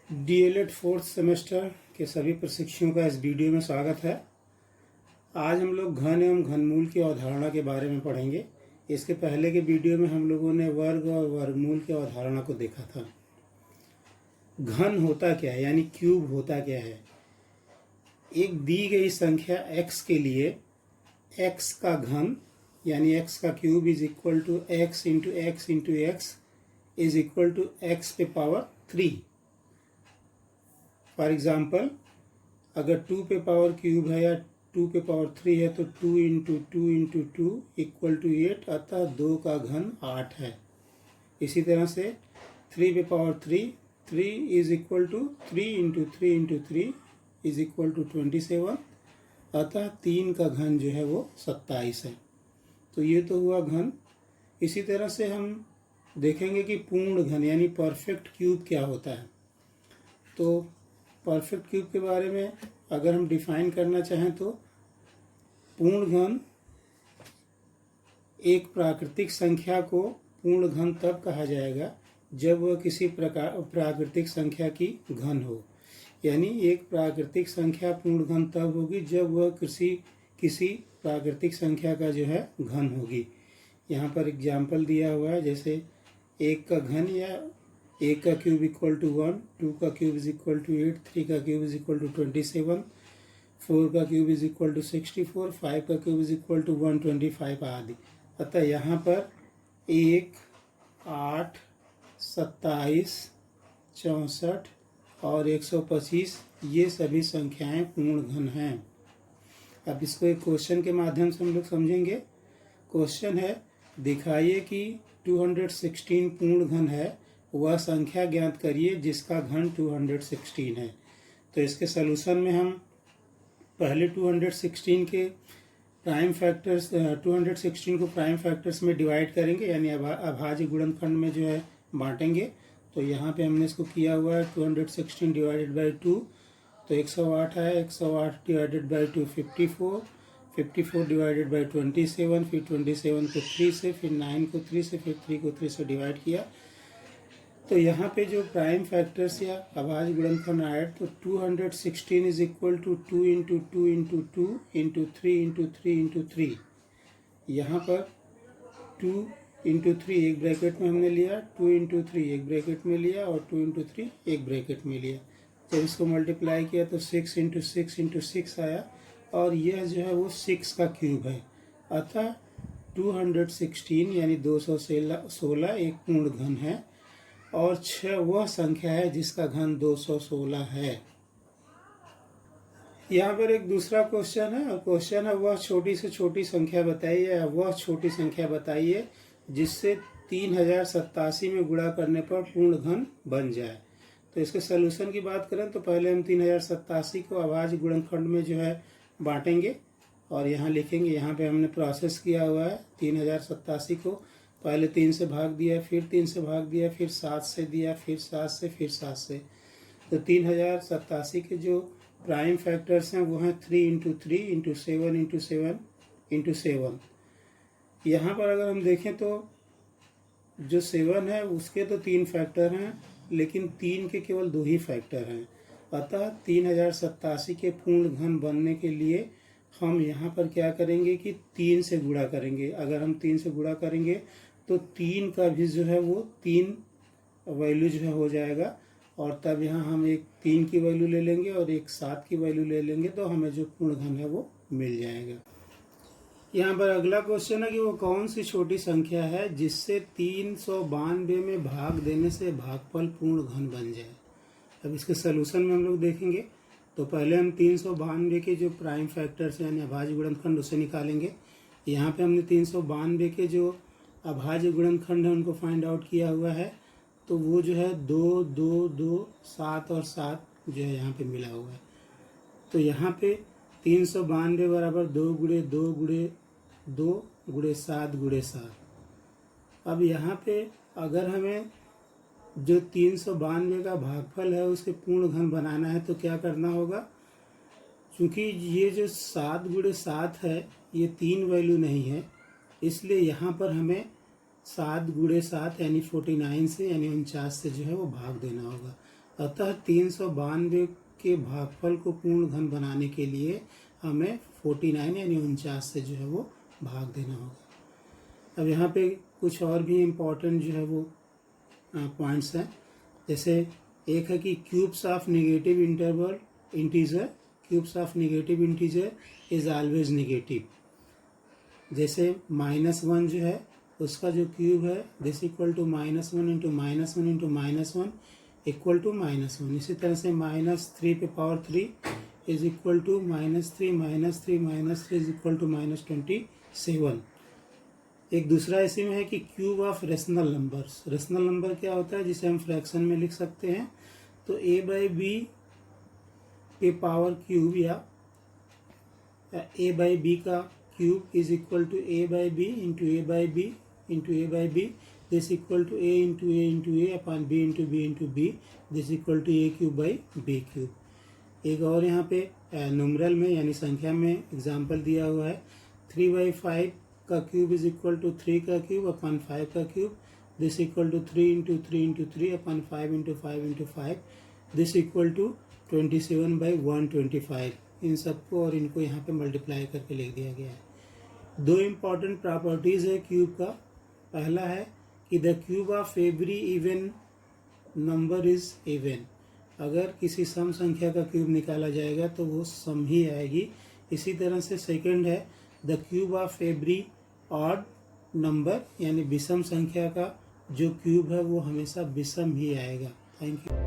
DElEd fourth semester के सभी प्रशिक्षुओं का इस वीडियो में स्वागत है। आज हम लोग घन एवं घनमूल की अवधारणा के बारे में पढ़ेंगे। इसके पहले के वीडियो में हम लोगों ने वर्ग और वर्गमूल की अवधारणा को देखा था। घन होता क्या है, यानी क्यूब होता क्या है। एक दी गई संख्या x के लिए x का घन यानी x का cube is equal to x into x into x is equal to x पे पावर 3। फॉर एग्जाम्पल, अगर 2 पे पावर क्यूब है या 2 पे पावर 3 है तो 2 into two into two equal to 8, अतः 2 का घन 8 है। इसी तरह से 3 पे power 3 is equal to 3 into three is equal to 27, अतः 3 का घन जो है वो 27 है। तो ये तो हुआ घन। इसी तरह से हम देखेंगे कि पूर्ण घन यानी परफेक्ट क्यूब क्या होता है। तो परफेक्ट क्यूब के बारे में अगर हम डिफाइन करना चाहें तो पूर्ण घन एक प्राकृतिक संख्या को पूर्ण घन तब कहा जाएगा जब वह किसी प्रकार प्राकृतिक संख्या की घन हो। यानी एक प्राकृतिक संख्या पूर्ण घन तब होगी जब वह किसी प्राकृतिक संख्या का जो है घन होगी। यहाँ पर एग्जाम्पल दिया हुआ है, जैसे 1 का घन या 1 का क्यूब इक्वल टू 1, 2 का क्यूब इज इक्वल टू 8, 3 का क्यूब इज इक्वल टू 27, 4 का क्यूब इज इक्वल टू 64, 5 का क्यूब इज इक्वल टू 125 आदि। अतः यहाँ पर 1, 8, 27, 64 और 125 ये सभी संख्याएं पूर्ण घन हैं। अब इसको एक क्वेश्चन के माध्यम से हम लोग समझेंगे। क्वेश्चन है, दिखाइए कि 216 पूर्ण घन है, वह संख्या ज्ञात करिए जिसका घन 216 है। तो इसके सलूशन में हम पहले 216 के प्राइम फैक्टर्स 216 को प्राइम फैक्टर्स में डिवाइड करेंगे, यानी अभाज्य गुणनखंड में जो है बांटेंगे। तो यहाँ पे हमने इसको किया हुआ है 216 डिवाइडेड बाई 2, तो 108 है। 108 डिवाइडेड बाई 2 54, 54 डिवाइडेड बाई 27, फिर 27 को 3 से, फिर 9 को 3 से, फिर 3 को 3 से डिवाइड किया। तो यहाँ पे जो प्राइम फैक्टर्स या अभाज्य गुणनखंड आए तो 216 is equal to 2 into two into two into three into three into three. यहाँ पर 2 इंटू थ्री एक ब्रैकेट में हमने लिया, 2 इंटू थ्री एक ब्रैकेट में लिया और 2 इंटू थ्री एक ब्रैकेट में लिया। जब इसको मल्टीप्लाई किया तो 6 इंटू सिक्स आया और यह जो है वो 6 का क्यूब है। अतः 216 यानी 216 एक पूर्ण घन है और 6 वह संख्या है जिसका घन 216 है। यहाँ पर एक दूसरा क्वेश्चन है, और क्वेश्चन है वह छोटी से छोटी संख्या बताइए या वह छोटी संख्या बताइए जिससे 3087 में गुणा करने पर पूर्ण घन बन जाए। तो इसके सलूशन की बात करें तो पहले हम 3087 को अभाज्य गुणनखंड में जो है बांटेंगे और यहाँ लिखेंगे। यहाँ पे हमने प्रोसेस किया हुआ है। 3087 को पहले 3 से भाग दिया, फिर 3 से भाग दिया, फिर 7 से दिया, फिर 7 से, फिर 7 से। तो 3087 के जो प्राइम फैक्टर्स हैं वो हैं 3 into three into seven into seven into seven. यहाँ पर अगर हम देखें तो जो 7 है उसके तो 3 फैक्टर हैं, लेकिन 3 के केवल 2 ही फैक्टर हैं। अतः 3087 के पूर्ण घन बनने के लिए हम यहाँ पर क्या करेंगे कि 3 से गुणा करेंगे। अगर हम 3 से गुणा करेंगे तो 3 का भी जो है वो 3 वैल्यू जो है हो जाएगा, और तब यहाँ हम एक 3 की वैल्यू ले लेंगे और एक 7 की वैल्यू ले लेंगे, तो हमें जो पूर्ण घन है वो मिल जाएगा। यहाँ पर अगला क्वेश्चन है कि वो कौन सी छोटी संख्या है जिससे 392 में भाग देने से भागफल पूर्ण घन बन जाए। अब इसके सलूशन में हम लोग देखेंगे। तो पहले हम 392 के जो प्राइम फैक्टर्स यानी अभाज्य गुणनखंड उसे निकालेंगे। यहाँ पे हमने 392 के जो अभाज्य गुणनखंड है उनको फाइंड आउट किया हुआ है। तो वो जो है 2, 2, 2, 7 और 7 जो है यहाँ पे मिला हुआ है। तो यहाँ पे 392 बराबर 2 गुणे 2 गुणे 2 गुणे 7 गुणे 7। अब यहाँ पे अगर हमें जो 392 का भागफल है उसके पूर्ण घन बनाना है तो क्या करना होगा। क्योंकि ये जो 7 गुणे 7 है ये 3 वैल्यू नहीं है, इसलिए यहाँ पर हमें 7 गुणे 7 यानी 49 से यानी 49 से जो है वो भाग देना होगा। अतः 392 के भागफल को पूर्ण घन बनाने के लिए हमें 49 यानी 49 से जो है वो भाग देना होगा। अब यहाँ पे कुछ और भी इम्पोर्टेंट जो है वो पॉइंट्स हैं। जैसे एक है कि cubes of negative integer is always negative. जैसे -1 जो है उसका जो क्यूब है this equal to -1 into -1 into -1 equal to -1। इसी तरह से -3 पे power 3 is equal to -3 is equal to -27। एक दूसरा इसी में है कि cube of rational numbers. Rational number क्या होता है जिसे हम फ्रैक्शन में लिख सकते हैं। तो a/b के पावर क्यूब या a/b का cube is equal to a/b into a/b into a/b this equal to a into a into a upon b into b into b this equal to a cube by b cube. एक और यहाँ पे numeral में यानी संख्या में example दिया हुआ है 3/5 का क्यूब इज इक्वल टू 3 का क्यूब अपॉन 5 का cube this equal to 3 into 3 into 3 upon 5 into 5 into 5 this equal to 27/125। इन सबको और इनको यहाँ पे मल्टीप्लाई करके लिख दिया गया है। दो इम्पॉर्टेंट प्रॉपर्टीज है क्यूब का। पहला है कि the cube of every even number is even. अगर किसी सम संख्या का क्यूब निकाला जाएगा तो वो सम ही आएगी। इसी तरह से सेकंड है the cube of every odd number यानी विषम संख्या का जो क्यूब है वो हमेशा विषम ही आएगा। Thank you.